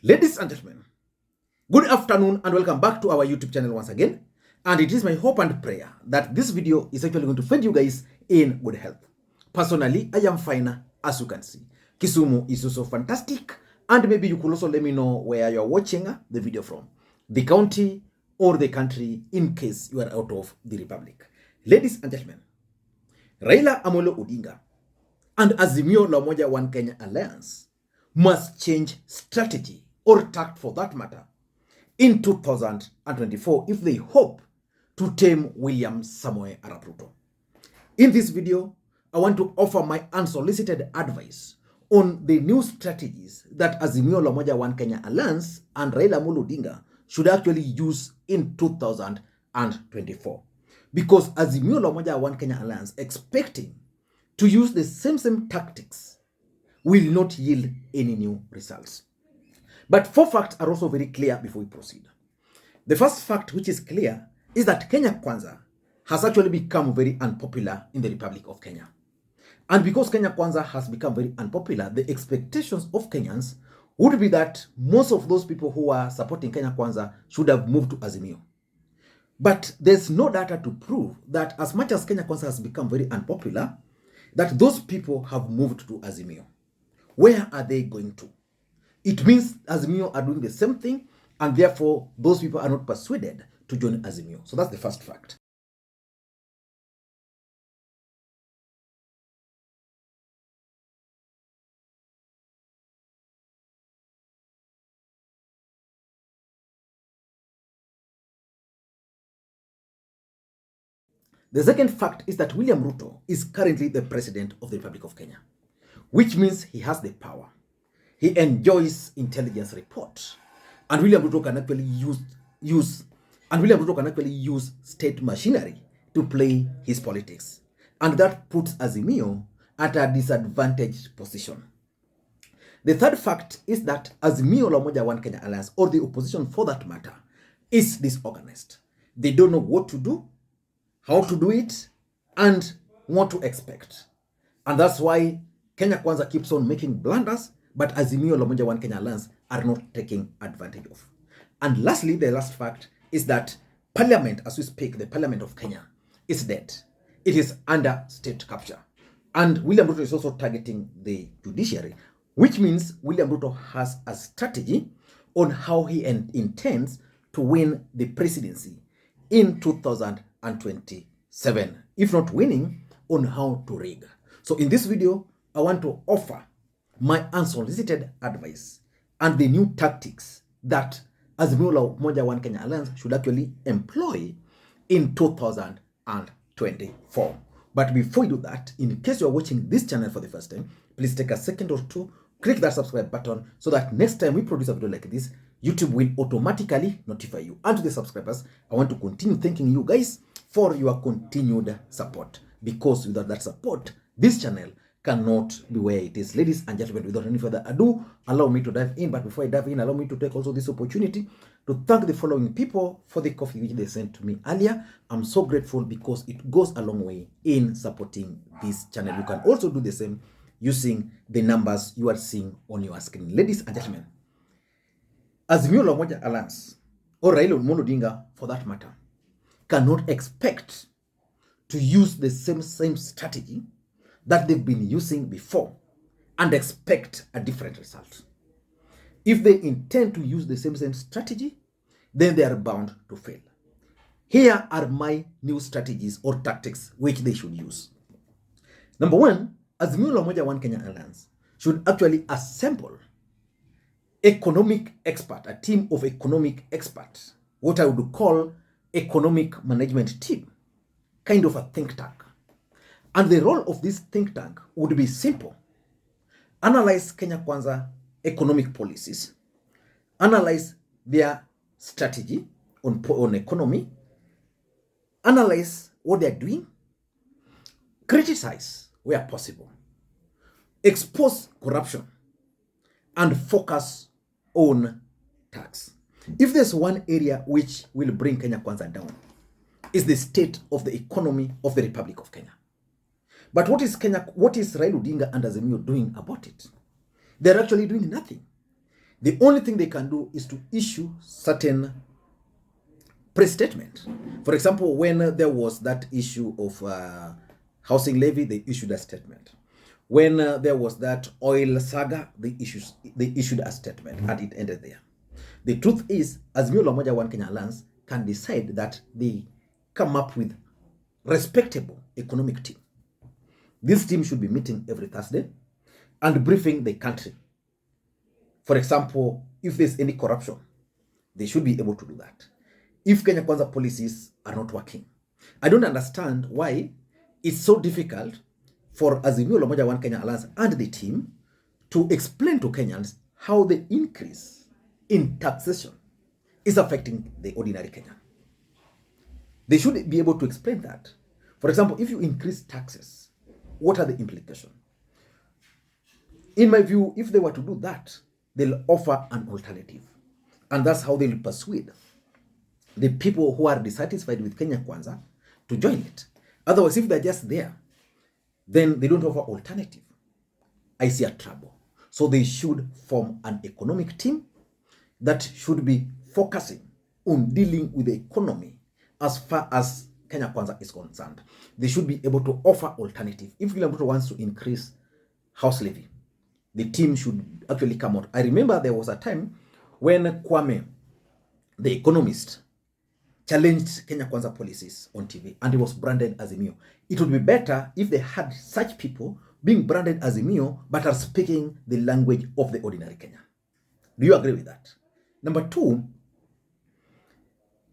Ladies and gentlemen, good afternoon and welcome back to our YouTube channel once again. And it is my hope and prayer that this video is actually going to find you guys in good health. Personally, I am fine, as you can see. Kisumu is also fantastic, and maybe you could also let me know where you are watching the video from, the county or the country, in case you are out of the republic. Ladies and gentlemen, Raila Odinga and Azimio la Umoja One Kenya Alliance must change strategy, or tact for that matter, in 2024 if they hope to tame William Samoei Arap Ruto. In this video, I want to offer my unsolicited advice on the new strategies that Azimio la Umoja One Kenya Alliance and Raila Odinga should actually use in 2024. Because Azimio la Umoja One Kenya Alliance expecting to use the same tactics will not yield any new results. But 4 facts are also very clear before we proceed. The first fact which is clear is that Kenya Kwanza has actually become very unpopular in the Republic of Kenya. And because Kenya Kwanza has become very unpopular, the expectations of Kenyans would be that most of those people who are supporting Kenya Kwanza should have moved to Azimio. But there's no data to prove that as much as Kenya Kwanza has become very unpopular, that those people have moved to Azimio. Where are they going to? It means Azimio are doing the same thing, and therefore those people are not persuaded to join Azimio. So that's the first fact. The second fact is that William Ruto is currently the president of the Republic of Kenya, which means he has the power. He enjoys intelligence report, and William Ruto can actually use state machinery to play his politics, and that puts Azimio at a disadvantaged position. The third fact is that Azimio la Umoja One Kenya Alliance, or the opposition for that matter, is disorganized. They don't know what to do, how to do it, and what to expect. And that's why Kenya Kwanza keeps on making blunders, but Azimio la Umoja One Kenya Alliance are not taking advantage of. And lastly, the last fact is that Parliament, as we speak, the Parliament of Kenya, is dead. It is under state capture. And William Ruto is also targeting the judiciary, which means William Ruto has a strategy on how he intends to win the presidency in 2027. If not winning, on how to rig. So in this video, I want to offer my unsolicited advice and the new tactics that Azimio la Umoja One Kenya Alliance should actually employ in 2024. But before you do that, in case you are watching this channel for the first time, please take a second or two, click that subscribe button so that next time we produce a video like this, YouTube will automatically notify you. And to the subscribers, I want to continue thanking you guys for your continued support, because without that support, this channel cannot be where it is. Ladies and gentlemen, without any further ado, allow me to dive in. But before I dive in, allow me to take also this opportunity to thank the following people for the coffee which they sent to me earlier. I'm so grateful because it goes a long way in supporting this channel. You can also do the same using the numbers you are seeing on your screen. Ladies and gentlemen, Azimio la Umoja Alliance, or Raila Odinga for that matter, cannot expect to use the same strategy that they've been using before and expect a different result. If they intend to use the same strategy, then they are bound to fail. Here are my new strategies or tactics which they should use. Number one, Azimio la Umoja One Kenya Alliance should actually assemble economic expert, a team of economic experts, what I would call economic management team, kind of a think tank. And the role of this think tank would be simple. Analyze Kenya Kwanza economic policies, analyze their strategy on economy, analyze what they're doing, criticize where possible, expose corruption, and focus on tax. If there's one area which will bring Kenya Kwanza down, is the state of the economy of the Republic of Kenya. But what is Raila Odinga and Azimio doing about it? They're actually doing nothing. The only thing they can do is to issue certain press statement. For example, when there was that issue of housing levy, they issued a statement. When there was that oil saga, they issued a statement, and it ended there. The truth is, Azimio la Umoja One Kenya Alliance can decide that they come up with respectable economic team. This team should be meeting every Thursday and briefing the country. For example, if there's any corruption, they should be able to do that. If Kenya Kwanza policies are not working, I don't understand why it's so difficult for Azimio la Umoja One Kenya Alliance and the team to explain to Kenyans how the increase in taxation is affecting the ordinary Kenyan. They should be able to explain that. For example, if you increase taxes, what are the implications? In my view, if they were to do that, they'll offer an alternative. And that's how they'll persuade the people who are dissatisfied with Kenya Kwanza to join it. Otherwise, if they're just there, then they don't offer alternative. I see a trouble. So they should form an economic team that should be focusing on dealing with the economy as far as Kenya Kwanza is concerned. They should be able to offer alternative. If William Ruto wants to increase house levy, the team should actually come out. I remember there was a time when Kwame, the economist, challenged Kenya Kwanza policies on TV, and he was branded Azimio. It would be better if they had such people being branded Azimio but are speaking the language of the ordinary Kenyan. Do you agree with that? Number two,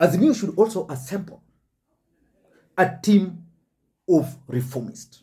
Azimio should also assemble a team of reformists,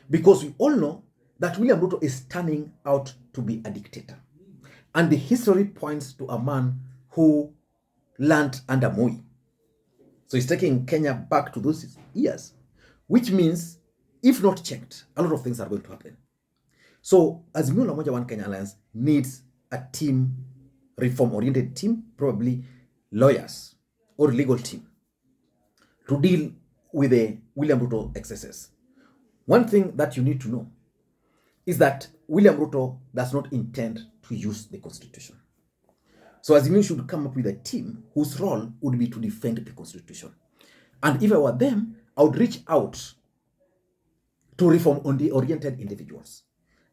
because we all know that William Ruto is turning out to be a dictator. And the history points to a man who learned under Moi. So he's taking Kenya back to those years, which means, if not checked, a lot of things are going to happen. So Azimio la Umoja One Kenya Alliance needs a team, reform-oriented team, probably lawyers or legal team, to deal with the William Ruto excesses. One thing that you need to know is that William Ruto does not intend to use the constitution. So Azimio should come up with a team whose role would be to defend the constitution. And if I were them, I would reach out to reform-oriented individuals.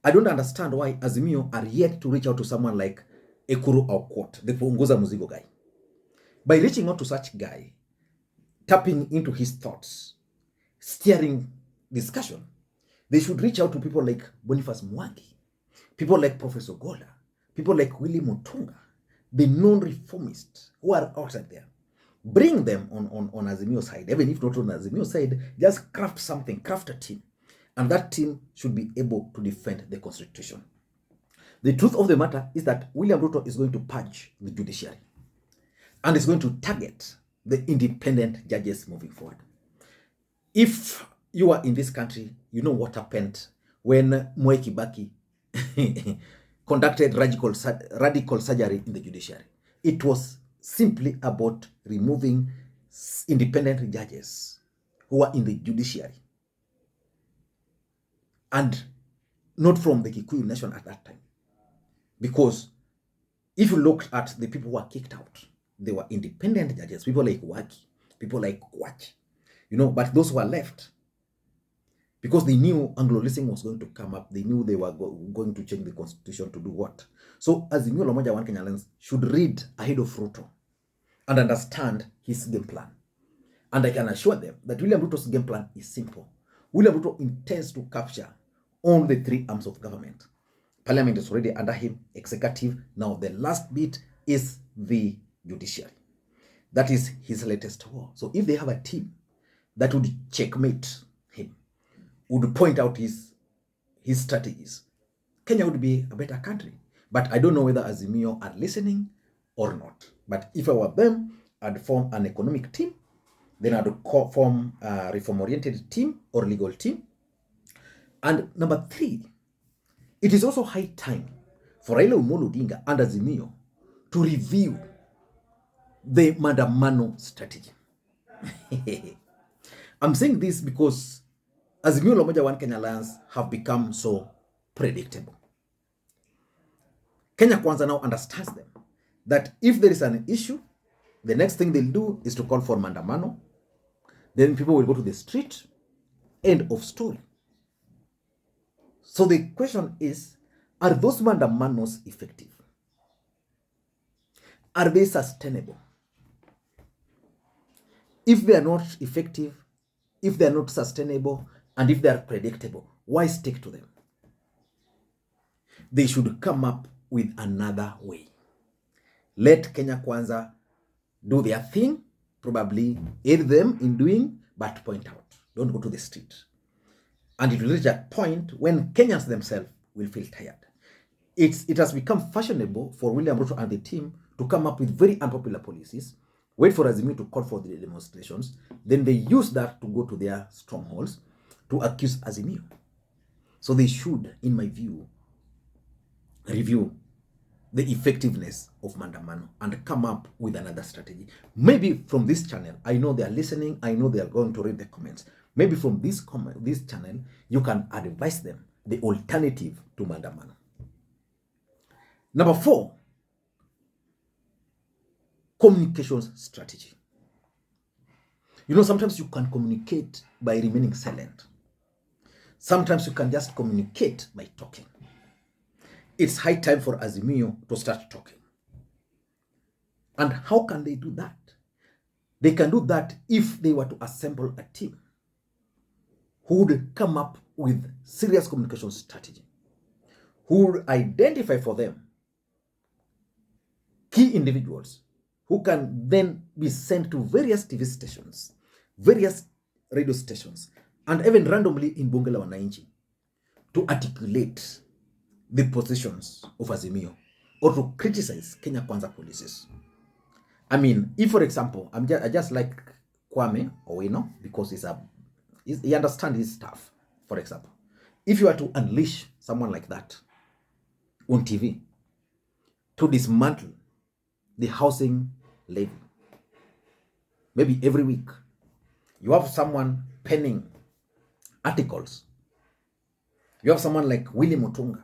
I don't understand why Azimio are yet to reach out to someone like Ekuru Aukot, the Punguza Muzigo guy. By reaching out to such guy, tapping into his thoughts, steering discussion, they should reach out to people like Boniface Mwangi, people like Professor Gola, people like Willie Mutunga, the known reformists who are outside there. Bring them on Azimio side, even if not on Azimio side, just craft something, craft a team. And that team should be able to defend the constitution. The truth of the matter is that William Ruto is going to purge the judiciary and is going to target the independent judges moving forward. If you are in this country, you know what happened when Mwai Kibaki conducted radical surgery in the judiciary. It was simply about removing independent judges who were in the judiciary, and not from the Kikuyu nation at that time. Because if you looked at the people who were kicked out, they were independent judges, people like Waki, people like Kwach, but those who were left, because they knew Anglo-listing was going to come up, they knew they were going to change the constitution to do what? So Azimio la Umoja One Kenya Alliance should read ahead of Ruto and understand his game plan. And I can assure them that William Ruto's game plan is simple. William Ruto intends to capture all the three arms of government. Parliament is already under him, executive. Now the last bit is the judiciary. That is his latest war. So if they have a team that would checkmate him, would point out his strategies, Kenya would be a better country. But I don't know whether Azimio are listening or not. But if I were them, I'd form an economic team. Then I'd form a reform-oriented team or legal team. And number three, it is also high time for Raila Odinga and Azimio to review the Mandamano strategy. I'm saying this because Azimio la Umoja One Kenya Alliance have become so predictable. Kenya Kwanza now understands them, that if there is an issue, the next thing they'll do is to call for maandamano. Then people will go to the street. End of story. So the question is, are those maandamanos effective? Are they sustainable? If they are not effective, if they are not sustainable, and if they are predictable, why stick to them? They should come up with another way. Let Kenya Kwanza do their thing, probably aid them in doing, but point out. Don't go to the street. And it will reach a point when Kenyans themselves will feel tired. It has become fashionable for William Ruto and the team to come up with very unpopular policies, wait for Azimio to call for the demonstrations, then they use that to go to their strongholds to accuse Azimio. So they should, in my view, review the effectiveness of maandamano and come up with another strategy. Maybe from this channel, I know they are listening, I know they are going to read the comments. Maybe from this channel, you can advise them the alternative to maandamano. Number 4, communications strategy. You know, sometimes you can communicate by remaining silent. Sometimes you can just communicate by talking. It's high time for Azimio to start talking. And how can they do that? They can do that if they were to assemble a team who would come up with serious communication strategy, who would identify for them key individuals who can then be sent to various TV stations, various radio stations, and even randomly in Bunge la Wananchi to articulate the positions of Azimio or to criticize Kenya Kwanza policies. I mean, if, for example, I just like Kwame Owino because he understands his stuff, for example. If you are to unleash someone like that on TV to dismantle the housing levy, maybe every week, you have someone penning articles. You have someone like Willie Mutunga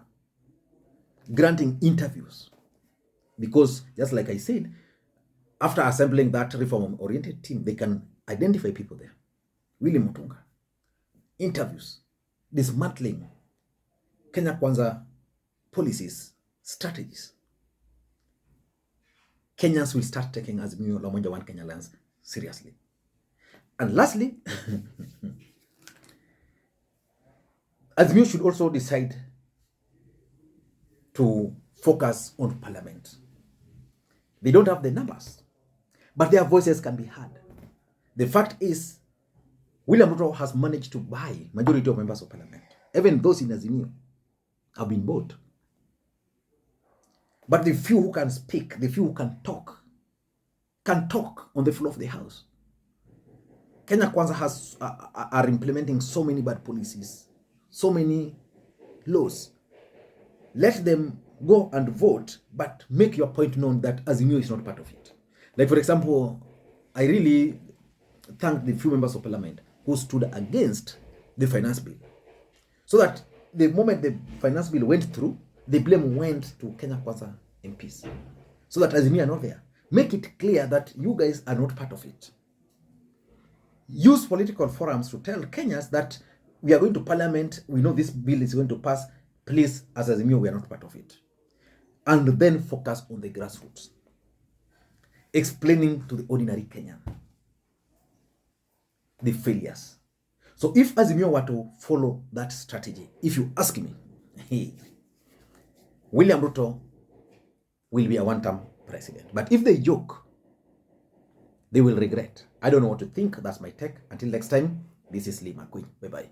granting interviews. Because, just like I said, after assembling that reform-oriented team, they can identify people there. Willie Mutunga. Interviews. Dismantling Kenya Kwanza policies, strategies. Kenyans will start taking Azimio la Umoja One Kenya Alliance seriously. And lastly, Azimio should also decide to focus on parliament. They don't have the numbers, but their voices can be heard. The fact is, William Ruto has managed to buy majority of members of parliament. Even those in Azimio have been bought. But the few who can speak, the few who can talk on the floor of the house. Kenya Kwanza are implementing so many bad policies, so many laws. Let them go and vote, but make your point known that Azimio is not part of it. Like, for example, I really thank the few members of parliament who stood against the finance bill. So that the moment the finance bill went through, the blame went to Kenya Kwanza MPs. So that Azimio are not there. Make it clear that you guys are not part of it. Use political forums to tell Kenyans that we are going to parliament, we know this bill is going to pass, please, as Azimio, we are not part of it. And then focus on the grassroots. Explaining to the ordinary Kenyan the failures. So if Azimio were to follow that strategy, if you ask me, William Ruto will be a one-term president. But if they joke, they will regret. I don't know what to think. That's my take. Until next time, this is Lee Makwiny. Bye-bye.